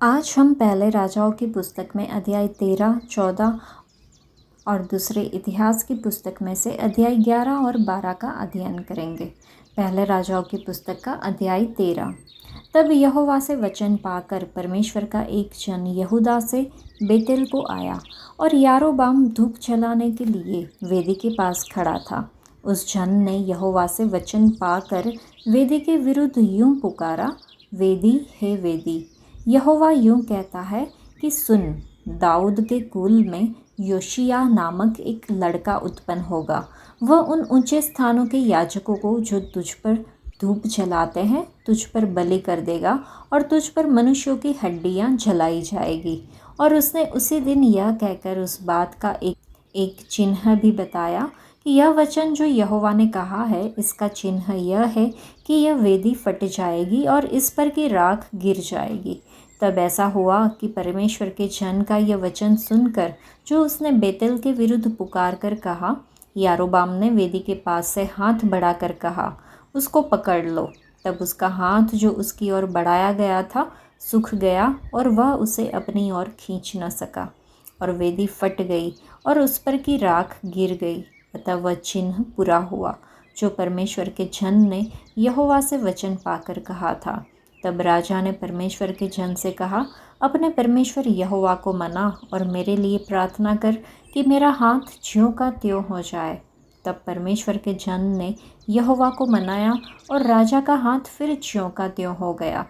आज हम पहले राजाओं की पुस्तक में अध्याय 13, 14 और दूसरे इतिहास की पुस्तक में से अध्याय 11 और 12 का अध्ययन करेंगे। पहले राजाओं की पुस्तक का अध्याय 13। तब यहोवा से वचन पाकर परमेश्वर का एक जन यहूदा से बेतेल को आया और यारोबाम धूप जलाने के लिए वेदी के पास खड़ा था। उस जन ने यहोवा से वचन पाकर वेदी के विरुद्ध यूं पुकारा, वेदी हे वेदी, यहोवा यूं कहता है कि सुन, दाऊद के कुल में योशिय्याह नामक एक लड़का उत्पन्न होगा। वह उन ऊंचे स्थानों के याजकों को जो तुझ पर धूप जलाते हैं तुझ पर बलि कर देगा और तुझ पर मनुष्यों की हड्डियां जलाई जाएगी। और उसने उसी दिन यह कहकर उस बात का एक चिन्ह भी बताया कि यह वचन जो यहोवा ने कहा है, इसका चिन्ह यह है कि यह वेदी फट जाएगी और इस पर की राख गिर जाएगी। तब ऐसा हुआ कि परमेश्वर के जन का यह वचन सुनकर जो उसने बेतेल के विरुद्ध पुकार कर कहा, यारोबाम ने वेदी के पास से हाथ बढ़ाकर कहा, उसको पकड़ लो। तब उसका हाथ जो उसकी ओर बढ़ाया गया था सूख गया और वह उसे अपनी ओर खींच न सका, और वेदी फट गई और उस पर की राख गिर गई। अतः वह चिन्ह पूरा हुआ जो परमेश्वर के जन ने यहोवा से वचन पाकर कहा था। तब राजा ने परमेश्वर के जन से कहा, अपने परमेश्वर यहोवा को मना और मेरे लिए प्रार्थना कर कि मेरा हाथ ज्यों का त्यों हो जाए। तब परमेश्वर के जन ने यहोवा को मनाया और राजा का हाथ फिर ज्यों का त्यों हो गया।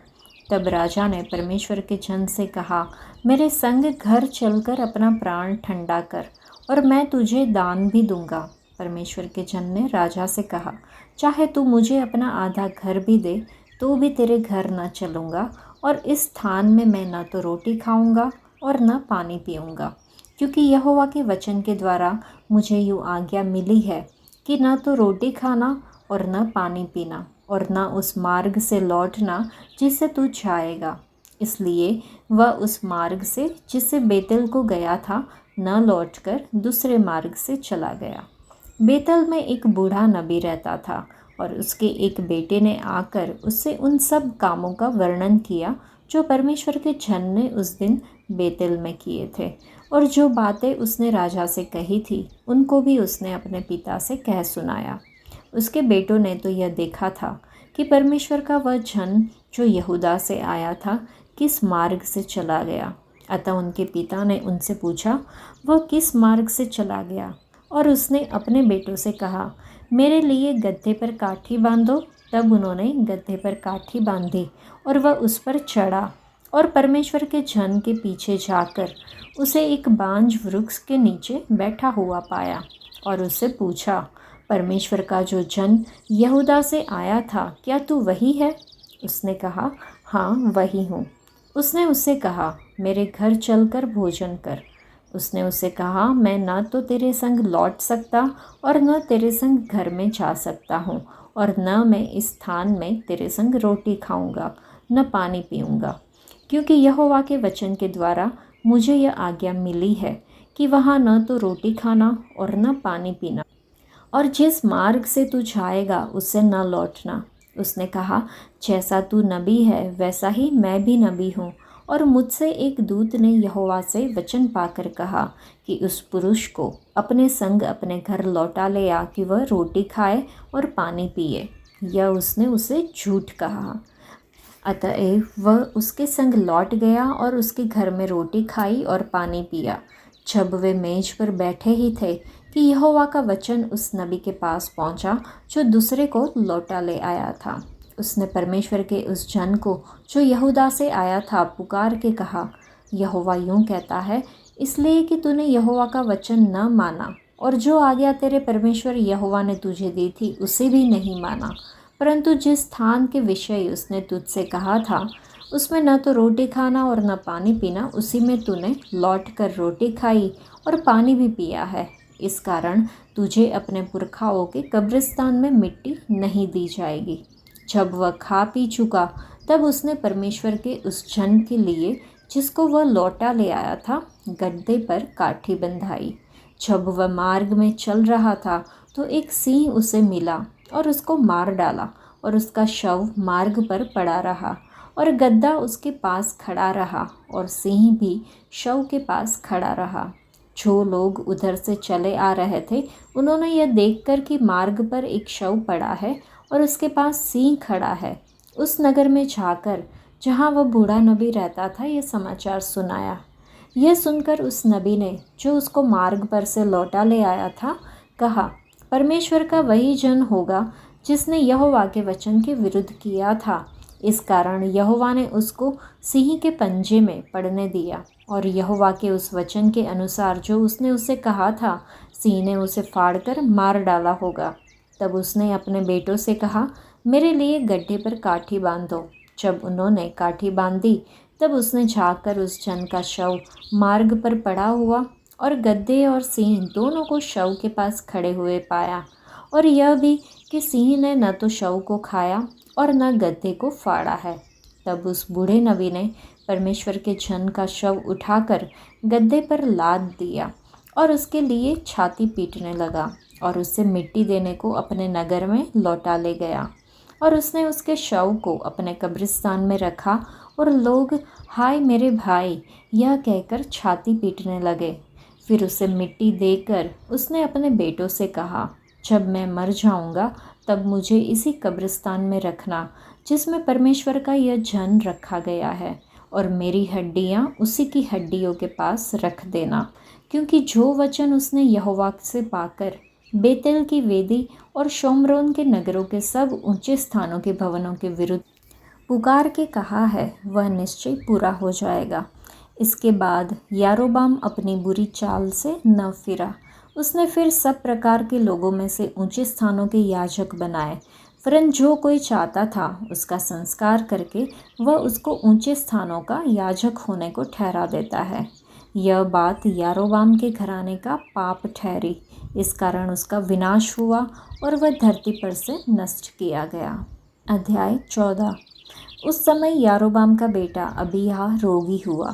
तब राजा ने परमेश्वर के जन से कहा, मेरे संग घर चलकर अपना प्राण ठंडा कर और मैं तुझे दान भी दूंगा। परमेश्वर के जन ने राजा से कहा, चाहे तू मुझे अपना आधा घर भी दे तो भी तेरे घर न चलूँगा, और इस स्थान में मैं न तो रोटी खाऊंगा और न पानी पीऊँगा, क्योंकि यहोवा के वचन के द्वारा मुझे यूँ आज्ञा मिली है कि न तो रोटी खाना और न पानी पीना और न उस मार्ग से लौटना जिससे तू जाएगा। इसलिए वह उस मार्ग से जिससे बेतेल को गया था न लौटकर दूसरे मार्ग से चला गया। बेतेल में एक बूढ़ा नबी रहता था और उसके एक बेटे ने आकर उससे उन सब कामों का वर्णन किया जो परमेश्वर के जन ने उस दिन बेतेल में किए थे, और जो बातें उसने राजा से कही थी उनको भी उसने अपने पिता से कह सुनाया। उसके बेटों ने तो यह देखा था कि परमेश्वर का वह जन जो यहूदा से आया था किस मार्ग से चला गया। अतः उनके पिता ने उनसे पूछा, वह किस मार्ग से चला गया? और उसने अपने बेटों से कहा, मेरे लिए गद्दे पर काठी बांधो। तब उन्होंने गद्दे पर काठी बांधी और वह उस पर चढ़ा और परमेश्वर के जन के पीछे जाकर उसे एक बांज वृक्ष के नीचे बैठा हुआ पाया और उससे पूछा, परमेश्वर का जो जन यहूदा से आया था, क्या तू वही है? उसने कहा, हाँ वही हूँ। उसने उससे कहा, मेरे घर चलकर भोजन कर। उसने उसे कहा, मैं न तो तेरे संग लौट सकता और न तेरे संग घर में जा सकता हूँ, और न मैं इस स्थान में तेरे संग रोटी खाऊंगा न पानी पीऊंगा, क्योंकि यहोवा के वचन के द्वारा मुझे यह आज्ञा मिली है कि वहाँ न तो रोटी खाना और न पानी पीना, और जिस मार्ग से तू जाएगा उससे न लौटना। उसने कहा, जैसा तू नबी है वैसा ही मैं भी नबी हूँ। और मुझसे एक दूत ने यहोवा से वचन पाकर कहा कि उस पुरुष को अपने संग अपने घर लौटा ले आ कि वह रोटी खाए और पानी पिए। यह उसने उसे झूठ कहा। अतएव वह उसके संग लौट गया और उसके घर में रोटी खाई और पानी पिया। जब वे मेज पर बैठे ही थे कि यहोवा का वचन उस नबी के पास पहुंचा जो दूसरे को लौटा ले आया था। उसने परमेश्वर के उस जन को जो यहूदा से आया था पुकार के कहा, यहोवा यूं कहता है, इसलिए कि तूने यहोवा का वचन न माना और जो आज्ञा तेरे परमेश्वर यहोवा ने तुझे दी थी उसे भी नहीं माना, परंतु जिस स्थान के विषय उसने तुझसे कहा था उसमें न तो रोटी खाना और न पानी पीना, उसी में तूने लौट कर रोटी खाई और पानी भी पिया है। इस कारण तुझे अपने पुरखाओं के कब्रिस्तान में मिट्टी नहीं दी जाएगी। जब वह खा पी चुका तब उसने परमेश्वर के उस जन के लिए जिसको वह लौटा ले आया था गड्ढे पर काठी बंधाई। जब वह मार्ग में चल रहा था तो एक सिंह उसे मिला और उसको मार डाला और उसका शव मार्ग पर पड़ा रहा। और गद्दा उसके पास खड़ा रहा और सिंह भी शव के पास खड़ा रहा। जो लोग उधर से चले आ रहे थे उन्होंने यह देखकर कि मार्ग पर एक शव पड़ा है और उसके पास सिंह खड़ा है, उस नगर में जाकर जहाँ वह बूढ़ा नबी रहता था यह समाचार सुनाया। यह सुनकर उस नबी ने, जो उसको मार्ग पर से लौटा ले आया था, कहा, परमेश्वर का वही जन होगा जिसने यहोवा के वचन के विरुद्ध किया था। इस कारण यहोवा ने उसको सिंह के पंजे में पड़ने दिया और यहोवा के उस वचन के अनुसार जो उसने उससे कहा था, सिंह ने उसे फाड़कर मार डाला होगा। तब उसने अपने बेटों से कहा, मेरे लिए गड्ढे पर काठी बांधो। जब उन्होंने काठी बांधी तब उसने झाँककर उस जन का शव मार्ग पर पड़ा हुआ और गद्दे और सिंह दोनों को शव के पास खड़े हुए पाया, और यह भी कि सिंह ने न तो शव को खाया और न गद्दे को फाड़ा है। तब उस बूढ़े नबी ने परमेश्वर के जन का शव उठाकर गद्दे पर लाद दिया और उसके लिए छाती पीटने लगा और उससे मिट्टी देने को अपने नगर में लौटा ले गया। और उसने उसके शव को अपने कब्रिस्तान में रखा और लोग, हाय मेरे भाई, यह कहकर छाती पीटने लगे। फिर उसे मिट्टी देकर उसने अपने बेटों से कहा, जब मैं मर जाऊंगा तब मुझे इसी कब्रिस्तान में रखना जिसमें परमेश्वर का यह जन रखा गया है, और मेरी हड्डियां उसी की हड्डियों के पास रख देना, क्योंकि जो वचन उसने यहोवा से पाकर बेतेल की वेदी और शोम्रोन के नगरों के सब ऊंचे स्थानों के भवनों के विरुद्ध पुकार के कहा है वह निश्चय पूरा हो जाएगा। इसके बाद यारोबाम अपनी बुरी चाल से न फिरा। उसने फिर सब प्रकार के लोगों में से ऊंचे स्थानों के याजक बनाए, वरन जो कोई चाहता था उसका संस्कार करके वह उसको ऊंचे स्थानों का याजक होने को ठहरा देता है। यह बात यारोबाम के घराने का पाप ठहरी, इस कारण उसका विनाश हुआ और वह धरती पर से नष्ट किया गया। अध्याय 14। उस समय यारोबाम का बेटा अबीहा रोगी हुआ।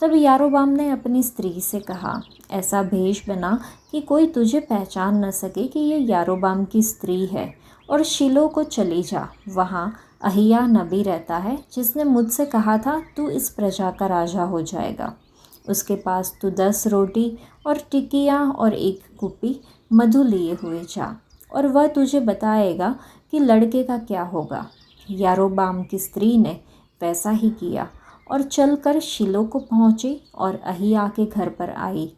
तब यारोबाम ने अपनी स्त्री से कहा, ऐसा भेष बना कि कोई तुझे पहचान न सके कि यह यारोबाम की स्त्री है, और शीलो को चली जा। वहाँ अहिय्याह नबी रहता है, जिसने मुझसे कहा था तू इस प्रजा का राजा हो जाएगा। उसके पास तू 10 रोटी और टिकिया और एक कुप्पी मधु लिए हुए जा, और वह तुझे बताएगा कि लड़के का क्या होगा। यारोबाम की स्त्री ने वैसा ही किया और चलकर शीलो को पहुँची और अहिय्याह के घर पर आई।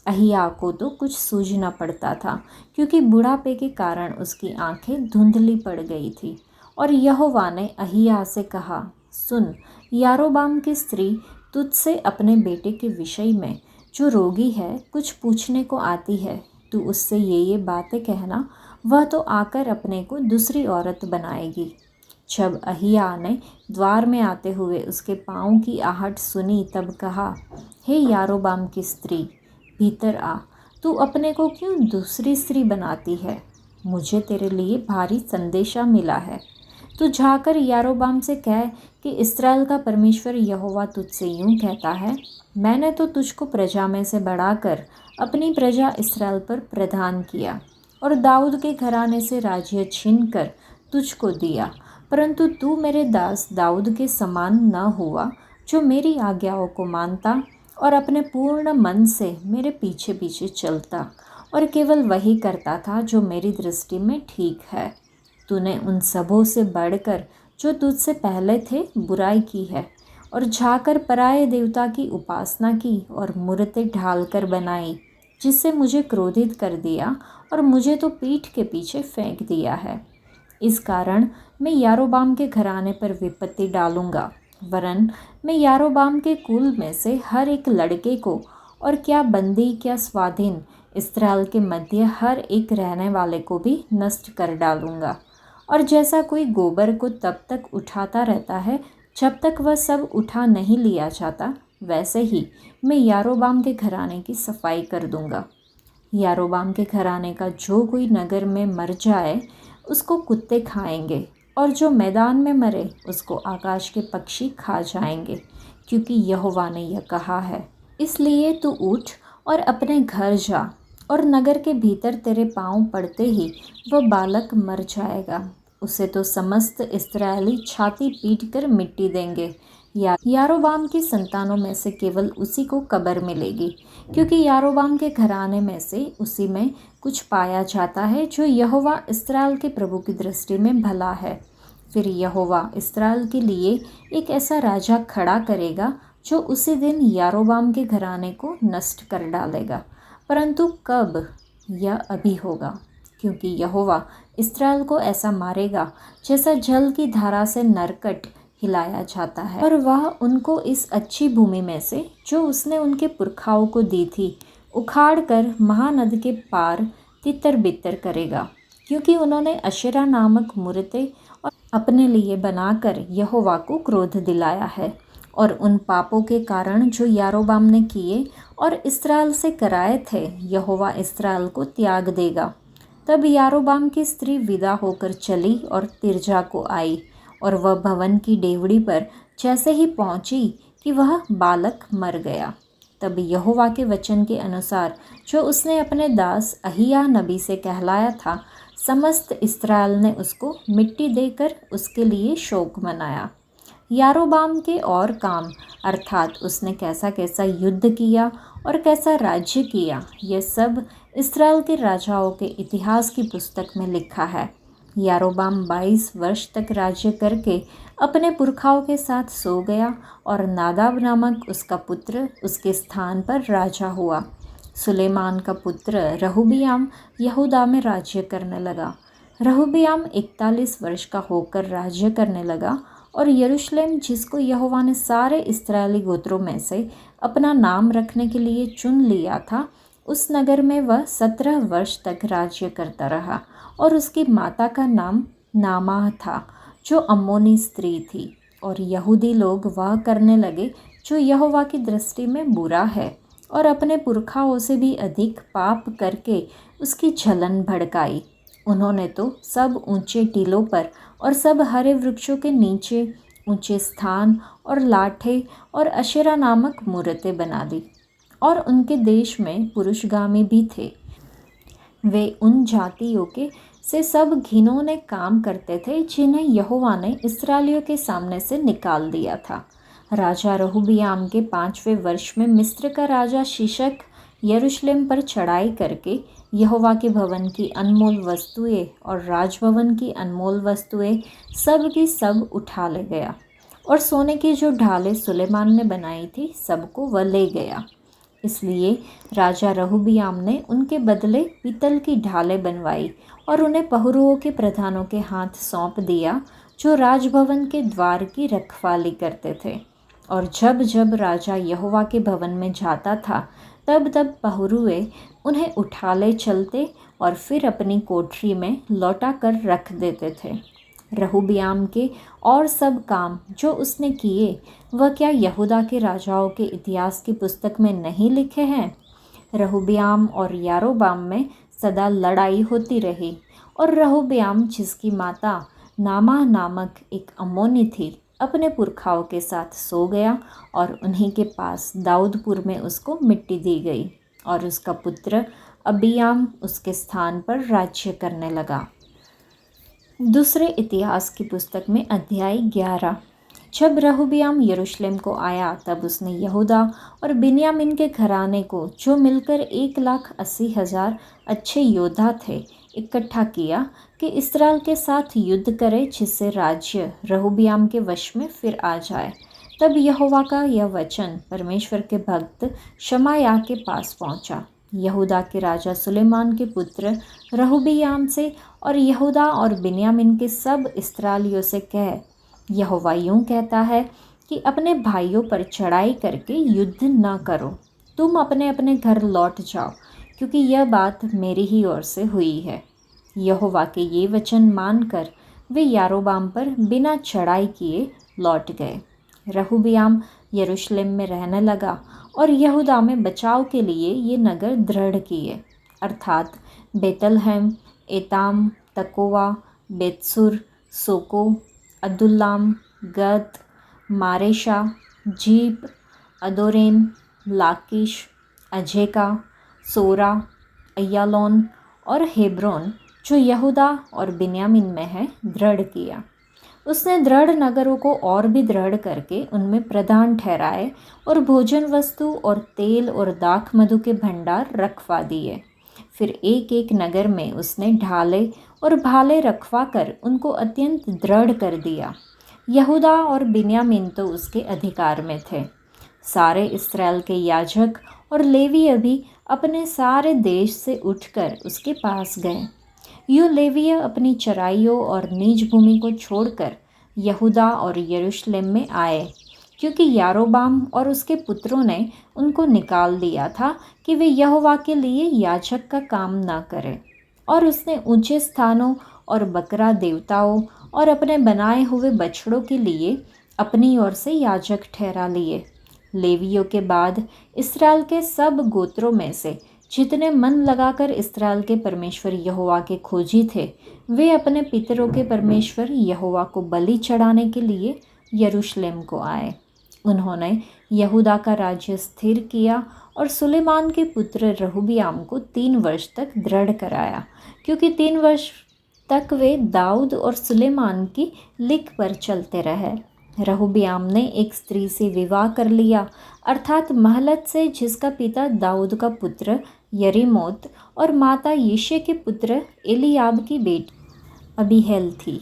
अहिय्याह को तो कुछ सूझना पड़ता था, क्योंकि बुढ़ापे के कारण उसकी आंखें धुंधली पड़ गई थी। और यहोवा ने अहिय्याह से कहा, सुन, यारोबाम की स्त्री तुझसे अपने बेटे के विषय में, जो रोगी है, कुछ पूछने को आती है। तू उससे ये बातें कहना, वह तो आकर अपने को दूसरी औरत बनाएगी। जब अहिय्याह ने द्वार में आते हुए उसके पाँव की आहट सुनी तब कहा, हे यारोबाम की स्त्री, भीतर आ। तू अपने को क्यों दूसरी स्त्री बनाती है? मुझे तेरे लिए भारी संदेशा मिला है। तू जाकर यारोबाम से कह कि इस्राएल का परमेश्वर यहोवा तुझसे यूँ कहता है, मैंने तो तुझको प्रजा में से बढ़ाकर अपनी प्रजा इस्राएल पर प्रधान किया और दाऊद के घराने से राज्य छीनकर तुझको दिया, परंतु तू मेरे दास दाऊद के समान न हुआ, जो मेरी आज्ञाओं को मानता और अपने पूर्ण मन से मेरे पीछे पीछे चलता और केवल वही करता था जो मेरी दृष्टि में ठीक है। तूने उन सबों से बढ़कर जो तुझसे पहले थे बुराई की है और जाकर पराये देवता की उपासना की और मूरतें ढालकर बनाई, जिससे मुझे क्रोधित कर दिया और मुझे तो पीठ के पीछे फेंक दिया है। इस कारण मैं यारोबाम के घराने पर विपत्ति डालूंगा, वरन मैं यारोबाम के कुल में से हर एक लड़के को, और क्या बंदी क्या स्वाधीन, इस्राएल के मध्य हर एक रहने वाले को भी नष्ट कर डालूंगा। और जैसा कोई गोबर को तब तक उठाता रहता है जब तक वह सब उठा नहीं लिया जाता, वैसे ही मैं यारोबाम के घराने की सफाई कर दूंगा। यारोबाम के घराने का जो कोई नगर में मर जाए उसको कुत्ते खाएंगे, और जो मैदान में मरे उसको आकाश के पक्षी खा जाएंगे, क्योंकि यहोवा ने यह कहा है। इसलिए तू उठ और अपने घर जा, और नगर के भीतर तेरे पाँव पड़ते ही वह बालक मर जाएगा। उसे तो समस्त इस्राएली छाती पीट कर मिट्टी देंगे। यारोबाम की संतानों में से केवल उसी को कब्र मिलेगी, क्योंकि यारोबाम के घराने में से उसी में कुछ पाया जाता है जो यहोवा इस्राएल के प्रभु की दृष्टि में भला है। फिर यहोवा इस्राएल के लिए एक ऐसा राजा खड़ा करेगा जो उसी दिन यारोबाम के घराने को नष्ट कर डालेगा। परंतु कब? यह अभी होगा, क्योंकि यहोवा इस्राएल को ऐसा मारेगा जैसा जल की धारा से नरकट हिलाया जाता है, और वह उनको इस अच्छी भूमि में से जो उसने उनके पुरखाओं को दी थी उखाड़ कर महानद के पार तितर बितर करेगा, क्योंकि उन्होंने अशेरा नामक मूर्तें अपने लिए बनाकर यहोवा को क्रोध दिलाया है। और उन पापों के कारण जो यारोबाम ने किए और इस्राएल से कराए थे, यहोवा इस्राएल को त्याग देगा। तब यारोबाम की स्त्री विदा होकर चली और तिर्जा को आई, और वह भवन की डेवढ़ी पर जैसे ही पहुंची कि वह बालक मर गया। तब यहोवा के वचन के अनुसार जो उसने अपने दास अहिय्याह नबी से कहलाया था, समस्त इस्राएल ने उसको मिट्टी देकर उसके लिए शोक मनाया। यारोबाम के और काम, अर्थात उसने कैसा कैसा युद्ध किया और कैसा राज्य किया, यह सब इस्राएल के राजाओं के इतिहास की पुस्तक में लिखा है। यारोबाम 22 वर्ष तक राज्य करके अपने पुरखाओं के साथ सो गया, और नादाब नामक उसका पुत्र उसके स्थान पर राजा हुआ। सुलेमान का पुत्र रहूबियाम यहूदा में राज्य करने लगा। रहूबियाम 41 वर्ष का होकर राज्य करने लगा, और यरूशलेम, जिसको यहोवा ने सारे इस्राएली गोत्रों में से अपना नाम रखने के लिए चुन लिया था, उस नगर में वह 17 वर्ष तक राज्य करता रहा। और उसकी माता का नाम नामाह था, जो अम्मोनी स्त्री थी। और यहूदी लोग वह करने लगे जो यहोवा की दृष्टि में बुरा है, और अपने पुरखाओं से भी अधिक पाप करके उसकी जलन भड़काई। उन्होंने तो सब ऊंचे टीलों पर और सब हरे वृक्षों के नीचे ऊंचे स्थान और लाठे और अशेरा नामक मूर्तें बना दी। और उनके देश में पुरुषगामी भी थे। वे उन जातियों के से सब घिनौने काम करते थे जिन्हें यहोवा ने इस्राएलियों के सामने से निकाल दिया था। राजा रहूबियाम के 5वें वर्ष में मिस्र का राजा शीशक यरूशलेम पर चढ़ाई करके यहोवा के भवन की अनमोल वस्तुएं और राजभवन की अनमोल वस्तुएं सब की सब उठा ले गया, और सोने की जो ढालें सुलेमान ने बनाई थी सबको वह ले गया। इसलिए राजा रहूबियाम ने उनके बदले पीतल की ढालें बनवाई और उन्हें पहरुओं के प्रधानों के हाथ सौंप दिया, जो राजभवन के द्वार की रखवाली करते थे। और जब जब राजा यहोवा के भवन में जाता था, तब तब पहरुए उन्हें उठा ले चलते और फिर अपनी कोठरी में लौटा कर रख देते थे। रहूबियाम के और सब काम जो उसने किए, वह क्या यहूदा के राजाओं के इतिहास की पुस्तक में नहीं लिखे हैं? रहूबियाम और यारोबाम में सदा लड़ाई होती रही, और रहूबियाम, जिसकी माता नामाह नामक एक अम्मोनी थी, अपने पुरखाओं के साथ सो गया, और उन्हीं के पास दाऊदपुर में उसको मिट्टी दी गई, और उसका पुत्र अबियाम उसके स्थान पर राज्य करने लगा। दूसरे इतिहास की पुस्तक में अध्याय 11। जब रहूबियाम यरूशलेम को आया, तब उसने यहूदा और बिन्यामीन के घराने को, जो मिलकर 1,80,000 अच्छे योद्धा थे, इकट्ठा किया कि इस्राएल के साथ युद्ध करे, जिससे राज्य रहूबियाम के वश में फिर आ जाए। तब यहोवा का यह वचन परमेश्वर के भक्त शमायाह के पास पहुंचा, यहूदा के राजा सुलेमान के पुत्र रहूबियाम से, और यहूदा और बिन्यामीन के सब इस्राएलियों से कह, यहोवा यूँ कहता है कि अपने भाइयों पर चढ़ाई करके युद्ध न करो, तुम अपने अपने घर लौट जाओ, क्योंकि यह बात मेरी ही ओर से हुई है। यहोवा के ये वचन मानकर वे यारोबाम पर बिना चढ़ाई किए लौट गए। रहूबियाम यरूशलेम में रहने लगा, और यहूदा में बचाव के लिए ये नगर दृढ़ किए, अर्थात बेतलहम, एताम, तकोवा, बेतसुर, सोको, अदुल्लाम, गत, मारेशा, जीप, अदोरेम, लाकिश, अजेका, सोरा, अय्यालोन और हेब्रोन, जो यहूदा और बिन्यामीन में है दृढ़ किया। उसने दृढ़ नगरों को और भी दृढ़ करके उनमें प्रधान ठहराए और भोजन वस्तु और तेल और दाख मधु के भंडार रखवा दिए। फिर एक एक नगर में उसने ढाले और भाले रखवा कर उनको अत्यंत दृढ़ कर दिया। यहूदा और बिन्यामीन तो उसके अधिकार में थे। सारे इस्राएल के याजक और लेवीय भी अपने सारे देश से उठकर उसके पास गए। यूँ लेवीय अपनी चराइयों और नीच भूमि को छोड़कर यहूदा और यरूशलेम में आए, क्योंकि यारोबाम और उसके पुत्रों ने उनको निकाल दिया था कि वे यहोवा के लिए याजक का काम ना करें। और उसने ऊंचे स्थानों और बकरा देवताओं और अपने बनाए हुए बछड़ों के लिए अपनी ओर से याजक ठहरा लिए। लेवियों के बाद इस्राएल के सब गोत्रों में से जितने मन लगाकर इस्राएल के परमेश्वर यहोवा के खोजी थे, वे अपने पितरों के परमेश्वर यहोवा को बलि चढ़ाने के लिए यरूशलेम को आए। उन्होंने यहूदा का राज्य स्थिर किया और सुलेमान के पुत्र रहूबियाम को 3 वर्ष तक दृढ़ कराया, क्योंकि 3 वर्ष तक वे दाऊद और सुलेमान की लिक पर चलते रहे। रहूबियाम ने एक स्त्री से विवाह कर लिया, अर्थात महलत से, जिसका पिता दाऊद का पुत्र यरीमोत और माता यिशै के पुत्र एलियाब की बेटी अबीहैल थी।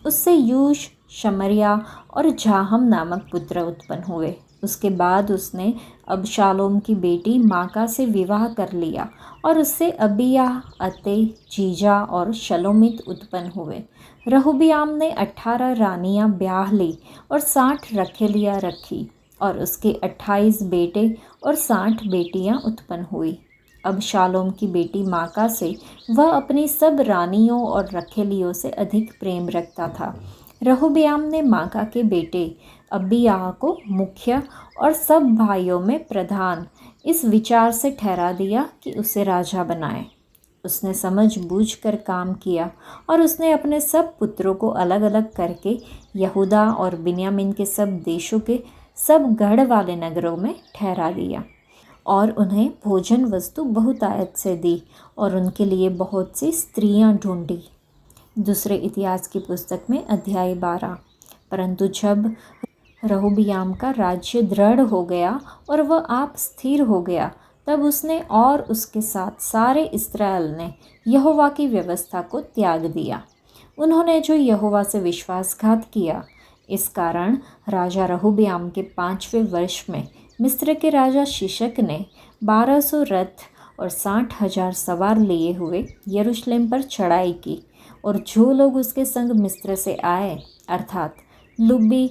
उससे यूश, शमरिया और जाहम नामक पुत्र उत्पन्न हुए। उसके बाद उसने अबशालोम की बेटी माका से विवाह कर लिया और उससे अबिया, अते, जीजा और शलोमित उत्पन्न हुए। रहूबियाम ने 18 रानियां ब्याह ली और 60 रखेलियां रखी, और उसके 28 बेटे और 60 बेटियां उत्पन्न हुई। अबशालोम की बेटी माका से वह अपनी सब रानियों और रखेलियों से अधिक प्रेम रखता था। रहूबियाम ने माका के बेटे अबिय्याह को मुख्य और सब भाइयों में प्रधान इस विचार से ठहरा दिया कि उसे राजा बनाए। उसने समझ बूझ कर काम किया और उसने अपने सब पुत्रों को अलग अलग करके यहूदा और बिन्यामीन के सब देशों के सब गढ़ वाले नगरों में ठहरा दिया, और उन्हें भोजन वस्तु बहुतायत से दी और उनके लिए बहुत सी स्त्रियां ढूंढी। दूसरे इतिहास की पुस्तक में अध्याय 12। परंतु जब रहूबियाम का राज्य दृढ़ हो गया और वह आप स्थिर हो गया, तब उसने और उसके साथ सारे इस्राएल ने यहोवा की व्यवस्था को त्याग दिया। उन्होंने जो यहोवा से विश्वासघात किया, इस कारण राजा रहूबियाम के 5वें वर्ष में मिस्र के राजा शीशक ने 1200 रथ और 60,000 सवार लिए हुए यरूशलेम पर चढ़ाई की, और जो लोग उसके संग मिस्र से आए, अर्थात लुब्बी,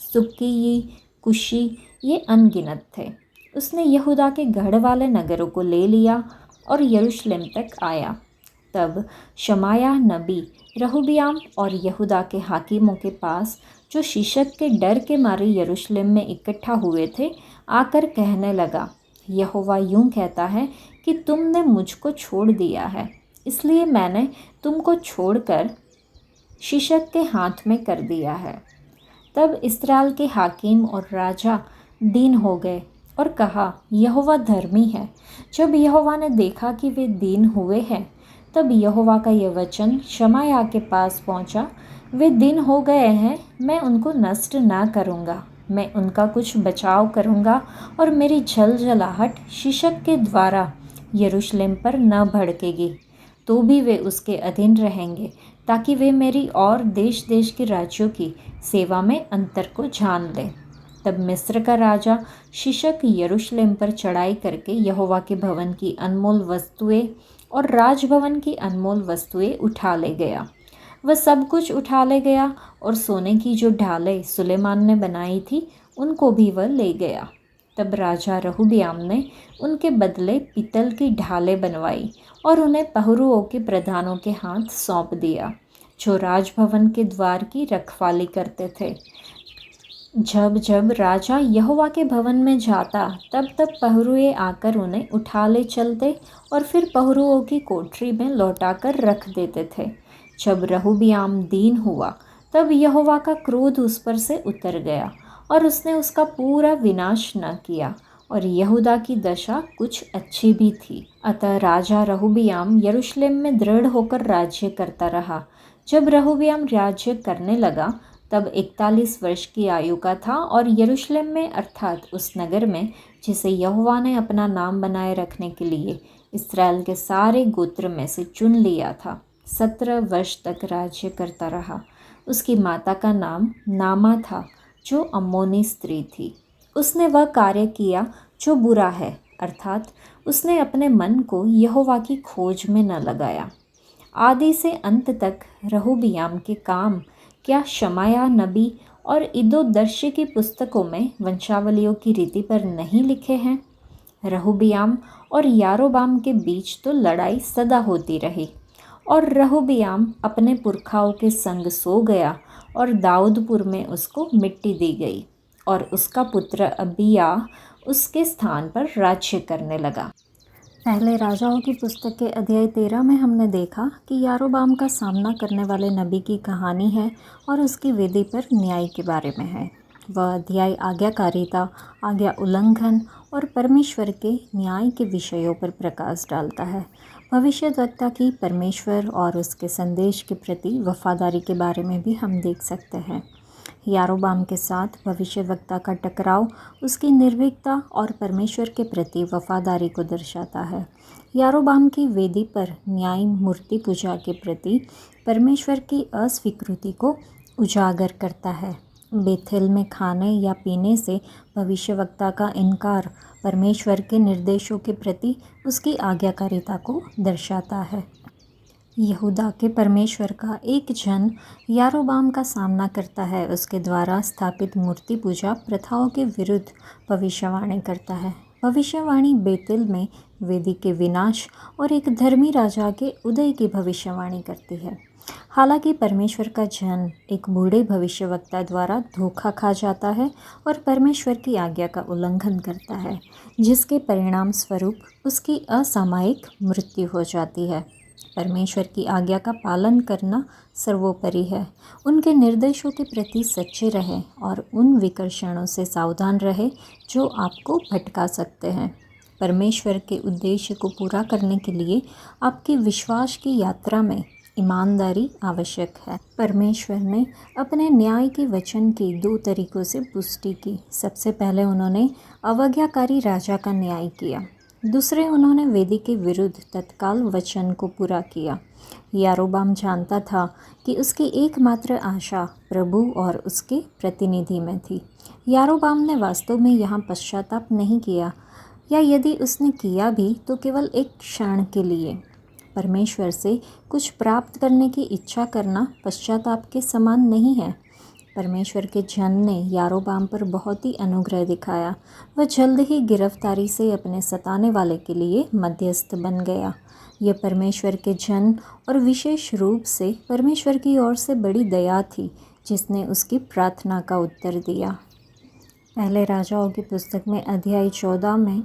सुक्की, कुशी, ये अनगिनत थे। उसने यहूदा के गढ़ वाले नगरों को ले लिया और यरूशलेम तक आया। तब शमाया नबी रहूबियाम और यहूदा के हाकिमों के पास, जो शीशक के डर के मारे यरूशलेम में इकट्ठा हुए थे, आकर कहने लगा, यहोवा यूँ कहता है कि तुमने मुझको छोड़ दिया है, इसलिए मैंने तुमको छोड़कर शीशक के हाथ में कर दिया है। तब इस्राएल के हाकिम और राजा दीन हो गए और कहा, यहोवा धर्मी है। जब यहोवा ने देखा कि वे दीन हुए हैं, तब यहोवा का यह वचन शमाया के पास पहुंचा, वे दीन हो गए हैं, मैं उनको नष्ट ना करूंगा, मैं उनका कुछ बचाव करूंगा, और मेरी जलजलाहट शीशक के द्वारा यरूशलेम पर न भड़केगी, तो भी वे उसके अधीन रहेंगे, ताकि वे मेरी और देश देश के राज्यों की सेवा में अंतर को जान लें। तब मिस्र का राजा शीशक यरूशलेम पर चढ़ाई करके यहोवा के भवन की अनमोल वस्तुएं और राजभवन की अनमोल वस्तुएं उठा ले गया। वह सब कुछ उठा ले गया, और सोने की जो ढालें सुलेमान ने बनाई थी, उनको भी वह ले गया। तब राजा रहूबियाम ने उनके बदले पीतल की ढालें बनवाई और उन्हें पहरुओं के प्रधानों के हाथ सौंप दिया, जो राजभवन के द्वार की रखवाली करते थे। जब जब राजा यहोवा के भवन में जाता, तब तब पहरुए आकर उन्हें उठा ले चलते और फिर पहरुओं की कोठरी में लौटाकर रख देते थे। जब रहूबियाम दीन हुआ, तब यहोवा का क्रोध उस पर से उतर गया और उसने उसका पूरा विनाश न किया, और यहूदा की दशा कुछ अच्छी भी थी। अतः राजा रहोबियाम यरूशलेम में दृढ़ होकर राज्य करता रहा। जब रहोबियाम राज्य करने लगा तब 41 वर्ष की आयु का था और यरूशलेम में अर्थात उस नगर में जिसे यहोवा ने अपना नाम बनाए रखने के लिए इस्राएल के सारे गोत्र में से चुन लिया था, 17 वर्ष तक राज्य करता रहा। उसकी माता का नाम नामा था जो अम्मोनी स्त्री थी। उसने वह कार्य किया जो बुरा है, अर्थात उसने अपने मन को यहोवा की खोज में न लगाया। आदि से अंत तक रहोबियाम के काम क्या शमाया नबी और इदो दर्शी की पुस्तकों में वंशावलियों की रीति पर नहीं लिखे हैं? रहोबियाम और यारोबाम के बीच तो लड़ाई सदा होती रही और रहोबियाम अपने पुरखाओं के संग सो गया और दाऊदपुर में उसको मिट्टी दी गई और उसका पुत्र अबिया उसके स्थान पर राज्य करने लगा। पहले राजाओं की पुस्तक के अध्याय 13 में हमने देखा कि यारोबाम का सामना करने वाले नबी की कहानी है और उसकी वेदी पर न्याय के बारे में है। वह अध्याय आज्ञाकारिता, आज्ञा उल्लंघन और परमेश्वर के न्याय के विषयों पर प्रकाश डालता है। भविष्यद्वक्ता की परमेश्वर और उसके संदेश के प्रति वफादारी के बारे में भी हम देख सकते हैं। यारोबाम के साथ भविष्यवक्ता का टकराव उसकी निर्भीकता और परमेश्वर के प्रति वफादारी को दर्शाता है। यारोबाम की वेदी पर न्याय मूर्ति पूजा के प्रति परमेश्वर की अस्वीकृति को उजागर करता है। बेथेल में खाने या पीने से भविष्यवक्ता का इनकार परमेश्वर के निर्देशों के प्रति उसकी आज्ञाकारिता को दर्शाता है। यहूदा के परमेश्वर का एक जन यारोबाम का सामना करता है। उसके द्वारा स्थापित मूर्ति पूजा प्रथाओं के विरुद्ध भविष्यवाणी करता है। भविष्यवाणी बेतेल में वेदी के विनाश और एक धर्मी राजा के उदय की भविष्यवाणी करती है। हालांकि परमेश्वर का जन एक बूढ़े भविष्यवक्ता द्वारा धोखा खा जाता है और परमेश्वर की आज्ञा का उल्लंघन करता है, जिसके परिणाम स्वरूप उसकी असामयिक मृत्यु हो जाती है। परमेश्वर की आज्ञा का पालन करना सर्वोपरि है। उनके निर्देशों के प्रति सच्चे रहें और उन विकर्षणों से सावधान रहें जो आपको भटका सकते हैं। परमेश्वर के उद्देश्य को पूरा करने के लिए आपकी विश्वास की यात्रा में ईमानदारी आवश्यक है। परमेश्वर ने अपने न्याय के वचन की 2 तरीकों से पुष्टि की। सबसे पहले उन्होंने अवज्ञाकारी राजा का न्याय किया। दूसरे, उन्होंने वेदी के विरुद्ध तत्काल वचन को पूरा किया। यारोबाम जानता था कि उसकी एकमात्र आशा प्रभु और उसके प्रतिनिधि में थी। यारोबाम ने वास्तव में यहाँ पश्चाताप नहीं किया, या यदि उसने किया भी तो केवल एक क्षण के लिए। परमेश्वर से कुछ प्राप्त करने की इच्छा करना पश्चाताप के समान नहीं है। परमेश्वर के जन ने यारोबाम पर बहुत ही अनुग्रह दिखाया। वह जल्द ही गिरफ्तारी से अपने सताने वाले के लिए मध्यस्थ बन गया। यह परमेश्वर के जन और विशेष रूप से परमेश्वर की ओर से बड़ी दया थी जिसने उसकी प्रार्थना का उत्तर दिया। पहले राजाओं की पुस्तक में अध्याय 14 में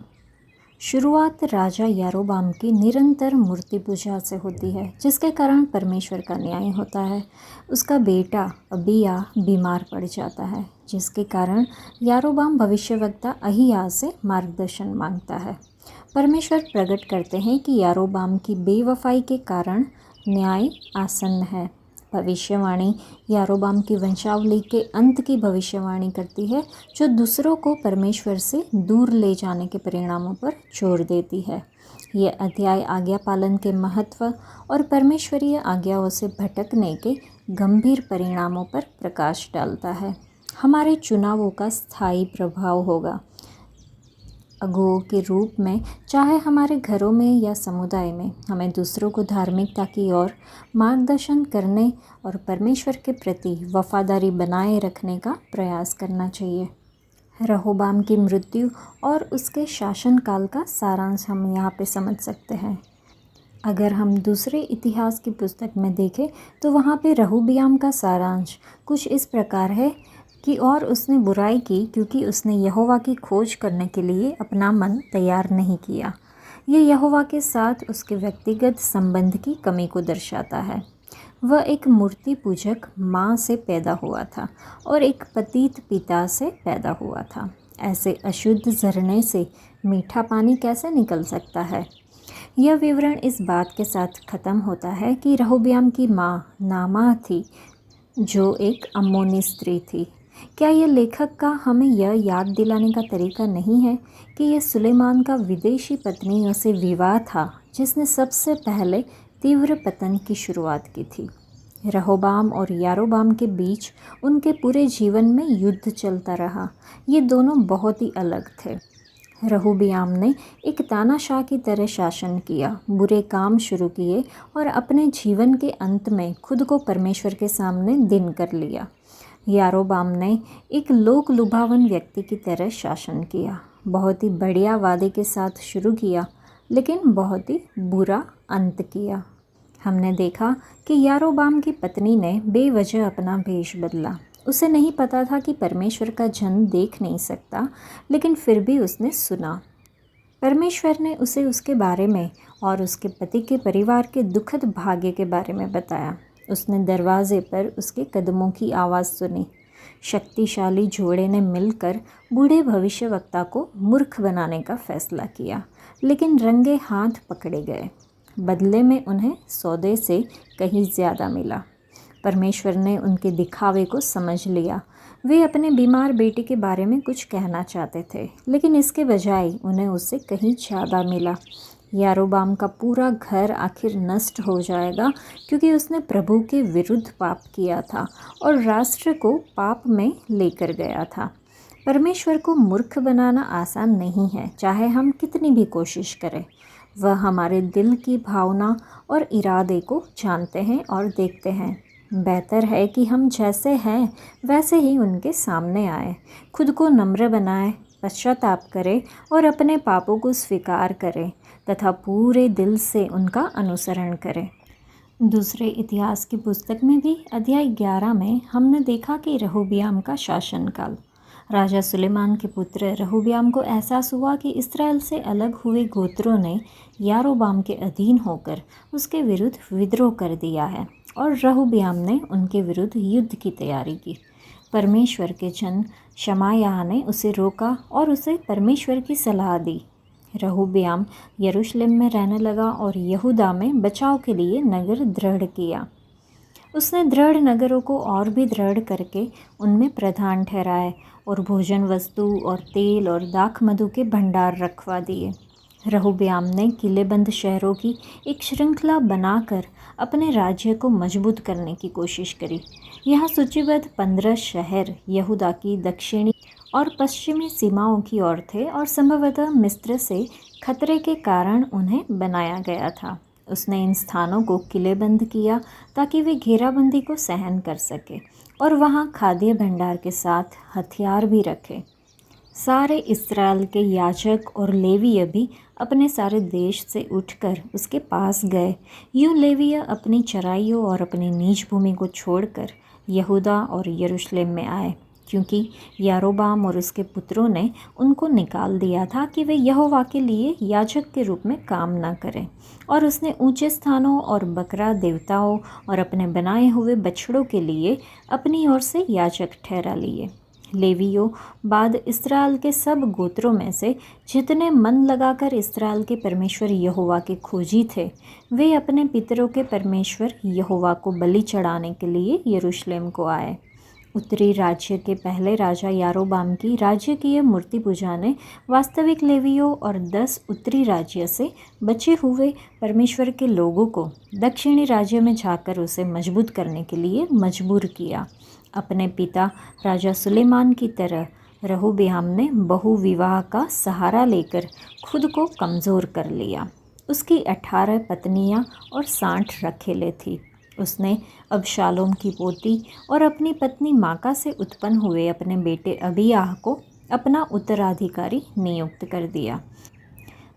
शुरुआत राजा यारोबाम की निरंतर मूर्ति पूजा से होती है, जिसके कारण परमेश्वर का न्याय होता है। उसका बेटा अबिया बीमार पड़ जाता है, जिसके कारण यारोबाम भविष्यवक्ता अहिया से मार्गदर्शन मांगता है। परमेश्वर प्रकट करते हैं कि यारोबाम की बेवफाई के कारण न्याय आसन्न है। भविष्यवाणी यारोबाम की वंशावली के अंत की भविष्यवाणी करती है, जो दूसरों को परमेश्वर से दूर ले जाने के परिणामों पर जोर देती है। यह अध्याय आज्ञा पालन के महत्व और परमेश्वरीय आज्ञाओं से भटकने के गंभीर परिणामों पर प्रकाश डालता है। हमारे चुनावों का स्थायी प्रभाव होगा। अगुओं के रूप में, चाहे हमारे घरों में या समुदाय में, हमें दूसरों को धार्मिकता की ओर मार्गदर्शन करने और परमेश्वर के प्रति वफादारी बनाए रखने का प्रयास करना चाहिए। रहोबाम की मृत्यु और उसके शासनकाल का सारांश हम यहाँ पे समझ सकते हैं। अगर हम दूसरे इतिहास की पुस्तक में देखें तो वहाँ पे रहोबियाम का सारांश कुछ इस प्रकार है कि और उसने बुराई की क्योंकि उसने यहोवा की खोज करने के लिए अपना मन तैयार नहीं किया। ये यहोवा के साथ उसके व्यक्तिगत संबंध की कमी को दर्शाता है। वह एक मूर्ति पूजक माँ से पैदा हुआ था और एक पतित पिता से पैदा हुआ था। ऐसे अशुद्ध झरने से मीठा पानी कैसे निकल सकता है। यह विवरण इस बात के साथ ख़त्म होता है कि रहोबियाम की माँ नामा थी, जो एक अम्मोनी स्त्री थी। क्या यह लेखक का हमें यह याद दिलाने का तरीका नहीं है कि यह सुलेमान का विदेशी पत्नियों से विवाह था जिसने सबसे पहले तीव्र पतन की शुरुआत की थी। रहोबाम और यारोबाम के बीच उनके पूरे जीवन में युद्ध चलता रहा। ये दोनों बहुत ही अलग थे। रहोबियाम ने एक तानाशाह की तरह शासन किया, बुरे काम शुरू किए और अपने जीवन के अंत में खुद को परमेश्वर के सामने दिन कर लिया। यारोबाम ने एक लोक लुभावन व्यक्ति की तरह शासन किया, बहुत ही बढ़िया वादे के साथ शुरू किया लेकिन बहुत ही बुरा अंत किया। हमने देखा कि यारोबाम की पत्नी ने बेवजह अपना भेष बदला। उसे नहीं पता था कि परमेश्वर का जन देख नहीं सकता, लेकिन फिर भी उसने सुना। परमेश्वर ने उसे उसके बारे में और उसके पति के परिवार के दुखद भाग्य के बारे में बताया। उसने दरवाजे पर उसके कदमों की आवाज़ सुनी। शक्तिशाली जोड़े ने मिलकर बूढ़े भविष्यवक्ता को मूर्ख बनाने का फैसला किया, लेकिन रंगे हाथ पकड़े गए। बदले में उन्हें सौदे से कहीं ज़्यादा मिला। परमेश्वर ने उनके दिखावे को समझ लिया। वे अपने बीमार बेटे के बारे में कुछ कहना चाहते थे, लेकिन इसके बजाय उन्हें उससे कहीं ज़्यादा मिला। यारोबाम का पूरा घर आखिर नष्ट हो जाएगा, क्योंकि उसने प्रभु के विरुद्ध पाप किया था और राष्ट्र को पाप में लेकर गया था। परमेश्वर को मूर्ख बनाना आसान नहीं है, चाहे हम कितनी भी कोशिश करें। वह हमारे दिल की भावना और इरादे को जानते हैं और देखते हैं। बेहतर है कि हम जैसे हैं वैसे ही उनके सामने आए, खुद को नम्र बनाएं, पश्चाताप करें और अपने पापों को स्वीकार करें तथा पूरे दिल से उनका अनुसरण करें। दूसरे इतिहास की पुस्तक में भी अध्याय 11 में हमने देखा कि रहोबियाम का शासनकाल। राजा सुलेमान के पुत्र रहोबियाम को एहसास हुआ कि इस्राएल से अलग हुए गोत्रों ने यारोबाम के अधीन होकर उसके विरुद्ध विद्रोह कर दिया है और रहोबियाम ने उनके विरुद्ध युद्ध की तैयारी की। परमेश्वर के जन शमायाह ने उसे रोका और उसे परमेश्वर की सलाह दी। रहोबियाम यरूशलेम में रहने लगा और यहूदा में बचाव के लिए नगर दृढ़ किया। उसने दृढ़ नगरों को और भी दृढ़ करके उनमें प्रधान ठहराए और भोजन वस्तु और तेल और दाख मधु के भंडार रखवा दिए। रहोबियाम ने किलेबंद शहरों की एक श्रृंखला बनाकर अपने राज्य को मजबूत करने की कोशिश करी। यहाँ सूचीबद्ध 15 शहर यहूदा की दक्षिणी और पश्चिमी सीमाओं की ओर थे और संभवतः मिस्र से खतरे के कारण उन्हें बनाया गया था। उसने इन स्थानों को किलेबंद किया ताकि वे घेराबंदी को सहन कर सके और वहाँ खाद्य भंडार के साथ हथियार भी रखे। सारे इस्राएल के याजक और लेवीय भी अपने सारे देश से उठकर उसके पास गए। यूँ लेवीय अपनी चराइयों और अपनी निज भूमि को छोड़कर यहूदा और यरूशलेम में आए, क्योंकि यारोबाम और उसके पुत्रों ने उनको निकाल दिया था कि वे यहोवा के लिए याजक के रूप में काम न करें। और उसने ऊंचे स्थानों और बकरा देवताओं और अपने बनाए हुए बछड़ों के लिए अपनी ओर से याजक ठहरा लिए। लेवियों बाद इस्राएल के सब गोत्रों में से जितने मन लगाकर इस्राएल के परमेश्वर यहोवा के खोजी थे, वे अपने पितरों के परमेश्वर यहोवा को बलि चढ़ाने के लिए यरूशलेम को आए। उत्तरी राज्य के पहले राजा यारोबाम की राजकीय मूर्ति पूजा ने वास्तविक लेवियों और 10 उत्तरी राज्य से बचे हुए परमेश्वर के लोगों को दक्षिणी राज्य में जाकर उसे मजबूत करने के लिए मजबूर किया। अपने पिता राजा सुलेमान की तरह रहोबियाम ने बहुविवाह का सहारा लेकर खुद को कमज़ोर कर लिया। उसकी 18 पत्नियां और 60 रखेले थी। उसने अबशालोम की पोती और अपनी पत्नी माका से उत्पन्न हुए अपने बेटे अबियाह को अपना उत्तराधिकारी नियुक्त कर दिया।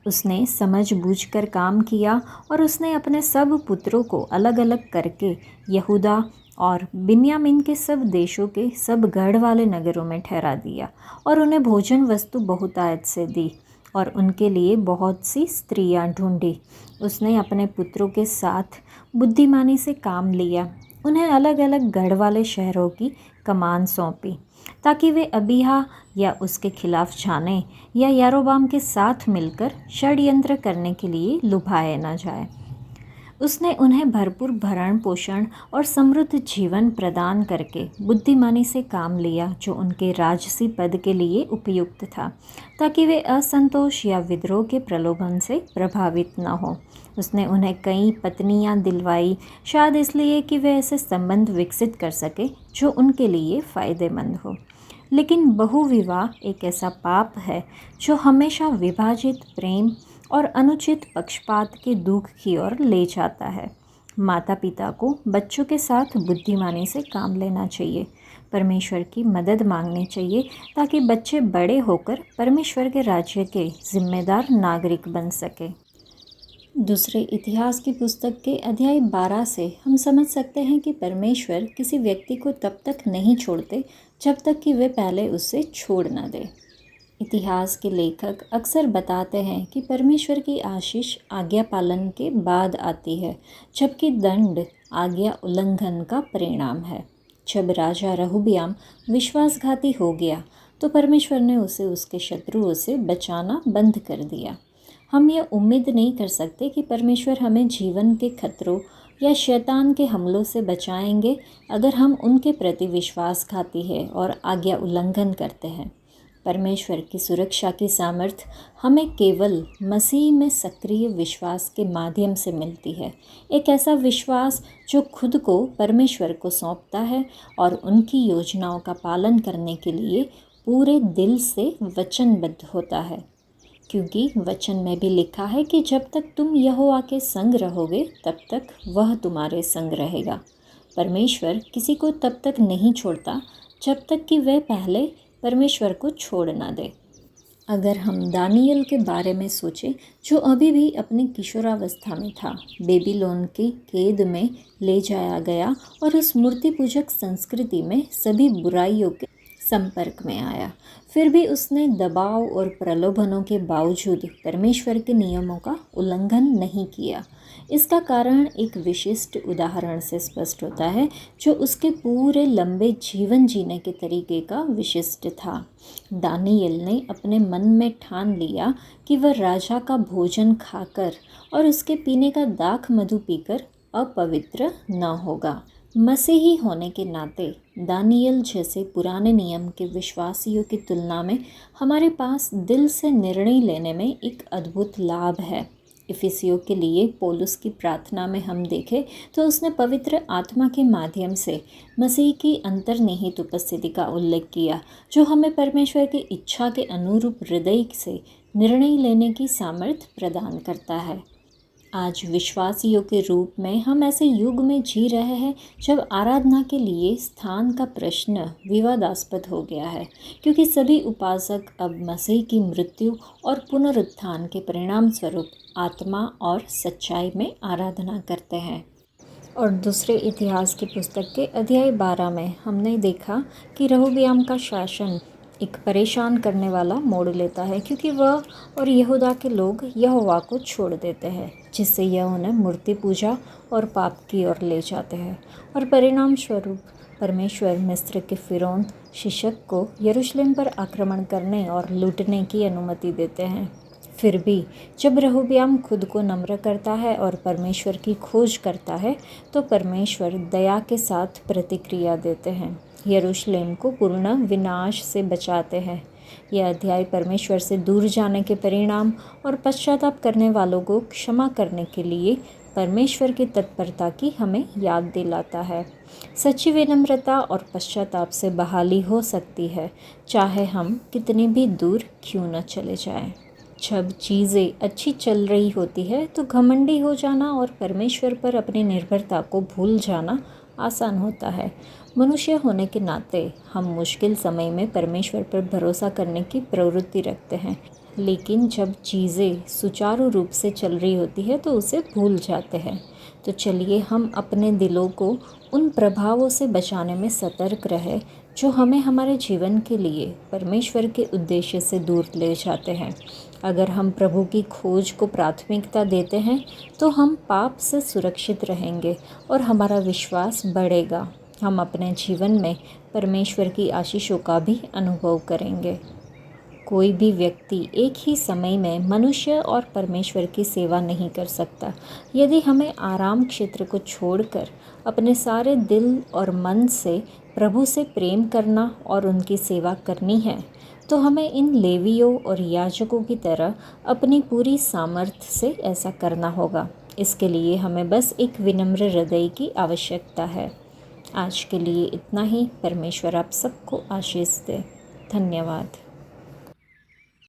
उसने समझबूझकर काम किया और उसने अपने सब पुत्रों को अलग अलग करके यहूदा और बिन्यामीन के सब देशों के सब गढ़ वाले नगरों में ठहरा दिया और उन्हें भोजन वस्तु बहुतायत से दी और उनके लिए बहुत सी स्त्रियां ढूंढी। उसने अपने पुत्रों के साथ बुद्धिमानी से काम लिया, उन्हें अलग अलग गढ़ वाले शहरों की कमान सौंपी। ताकि वे अबीहा या उसके खिलाफ जाने या यारोबाम के साथ मिलकर षड्यंत्र करने के लिए लुभाए न जाए। उसने उन्हें भरपूर भरण पोषण और समृद्ध जीवन प्रदान करके बुद्धिमानी से काम लिया जो उनके राजसी पद के लिए उपयुक्त था, ताकि वे असंतोष या विद्रोह के प्रलोभन से प्रभावित न हो। उसने उन्हें कई पत्नियां दिलवाई, शायद इसलिए कि वे ऐसे संबंध विकसित कर सके जो उनके लिए फ़ायदेमंद हो। लेकिन बहुविवाह एक ऐसा पाप है जो हमेशा विभाजित प्रेम और अनुचित पक्षपात के दुख की ओर ले जाता है। माता पिता को बच्चों के साथ बुद्धिमानी से काम लेना चाहिए, परमेश्वर की मदद मांगनी चाहिए, ताकि बच्चे बड़े होकर परमेश्वर के राज्य के जिम्मेदार नागरिक बन सके। दूसरे इतिहास की पुस्तक के अध्याय 12 से हम समझ सकते हैं कि परमेश्वर किसी व्यक्ति को तब तक नहीं छोड़ते जब तक कि वे पहले उससे छोड़ न दे। इतिहास के लेखक अक्सर बताते हैं कि परमेश्वर की आशीष आज्ञा पालन के बाद आती है, जबकि दंड आज्ञा उल्लंघन का परिणाम है। जब राजा रहोबियाम विश्वासघाती हो गया तो परमेश्वर ने उसे उसके शत्रुओं से बचाना बंद कर दिया। हम यह उम्मीद नहीं कर सकते कि परमेश्वर हमें जीवन के खतरों या शैतान के हमलों से बचाएंगे अगर हम उनके प्रति विश्वासघाती है और आज्ञा उल्लंघन करते हैं। परमेश्वर की सुरक्षा की सामर्थ्य हमें केवल मसीह में सक्रिय विश्वास के माध्यम से मिलती है, एक ऐसा विश्वास जो खुद को परमेश्वर को सौंपता है और उनकी योजनाओं का पालन करने के लिए पूरे दिल से वचनबद्ध होता है। क्योंकि वचन में भी लिखा है कि जब तक तुम यहोवा के संग रहोगे तब तक वह तुम्हारे संग रहेगा। परमेश्वर किसी को तब तक नहीं छोड़ता जब तक कि वह पहले परमेश्वर को छोड़ ना दे। अगर हम दानियल के बारे में सोचें, जो अभी भी अपनी किशोरावस्था में था, बेबीलोन की कैद में ले जाया गया और उस मूर्ति पूजक संस्कृति में सभी बुराइयों के संपर्क में आया, फिर भी उसने दबाव और प्रलोभनों के बावजूद परमेश्वर के नियमों का उल्लंघन नहीं किया। इसका कारण एक विशिष्ट उदाहरण से स्पष्ट होता है जो उसके पूरे लंबे जीवन जीने के तरीके का विशिष्ट था। दानियल ने अपने मन में ठान लिया कि वह राजा का भोजन खाकर और उसके पीने का दाख मधु पीकर अपवित्र न होगा। मसीही होने के नाते दानियल जैसे पुराने नियम के विश्वासियों की तुलना में हमारे पास दिल से निर्णय लेने में एक अद्भुत लाभ है। इफिसियों के लिए पौलुस की प्रार्थना में हम देखें तो उसने पवित्र आत्मा के माध्यम से मसीह की अंतर्निहित उपस्थिति का उल्लेख किया, जो हमें परमेश्वर की इच्छा के अनुरूप हृदय से निर्णय लेने की सामर्थ्य प्रदान करता है। आज विश्वासियों के रूप में हम ऐसे युग में जी रहे हैं जब आराधना के लिए स्थान का प्रश्न विवादास्पद हो गया है, क्योंकि सभी उपासक अब मसीह की मृत्यु और पुनरुत्थान के परिणाम स्वरूप आत्मा और सच्चाई में आराधना करते हैं। और दूसरे इतिहास की पुस्तक के अध्याय 12 में हमने देखा कि रहोबियाम का शासन एक परेशान करने वाला मोड़ लेता है, क्योंकि वह और यहूदा के लोग यहोवा को छोड़ देते हैं, जिससे यह उन्हें मूर्ति पूजा और पाप की ओर ले जाते हैं। और परिणाम स्वरूप परमेश्वर मिस्र के फ़िरौन शिशक को यरूशलेम पर आक्रमण करने और लूटने की अनुमति देते हैं। फिर भी जब रहोबियाम खुद को नम्र करता है और परमेश्वर की खोज करता है तो परमेश्वर दया के साथ प्रतिक्रिया देते हैं, यरूशलेम को पूर्ण विनाश से बचाते हैं। यह अध्याय परमेश्वर से दूर जाने के परिणाम और पश्चाताप करने वालों को क्षमा करने के लिए परमेश्वर की तत्परता की हमें याद दिलाता है। सच्ची विनम्रता और पश्चाताप से बहाली हो सकती है, चाहे हम कितने भी दूर क्यों न चले जाएं। जब चीज़ें अच्छी चल रही होती है तो घमंडी हो जाना और परमेश्वर पर अपनी निर्भरता को भूल जाना आसान होता है। मनुष्य होने के नाते हम मुश्किल समय में परमेश्वर पर भरोसा करने की प्रवृत्ति रखते हैं, लेकिन जब चीज़ें सुचारू रूप से चल रही होती है तो उसे भूल जाते हैं। तो चलिए हम अपने दिलों को उन प्रभावों से बचाने में सतर्क रहे जो हमें हमारे जीवन के लिए परमेश्वर के उद्देश्य से दूर ले जाते हैं। अगर हम प्रभु की खोज को प्राथमिकता देते हैं तो हम पाप से सुरक्षित रहेंगे और हमारा विश्वास बढ़ेगा। हम अपने जीवन में परमेश्वर की आशीषों का भी अनुभव करेंगे। कोई भी व्यक्ति एक ही समय में मनुष्य और परमेश्वर की सेवा नहीं कर सकता। यदि हमें आराम क्षेत्र को छोड़कर अपने सारे दिल और मन से प्रभु से प्रेम करना और उनकी सेवा करनी है, तो हमें इन लेवियों और याजकों की तरह अपनी पूरी सामर्थ्य से ऐसा करना होगा। इसके लिए हमें बस एक विनम्र हृदय की आवश्यकता है। आज के लिए इतना ही। परमेश्वर आप सबको आशीष दे। धन्यवाद।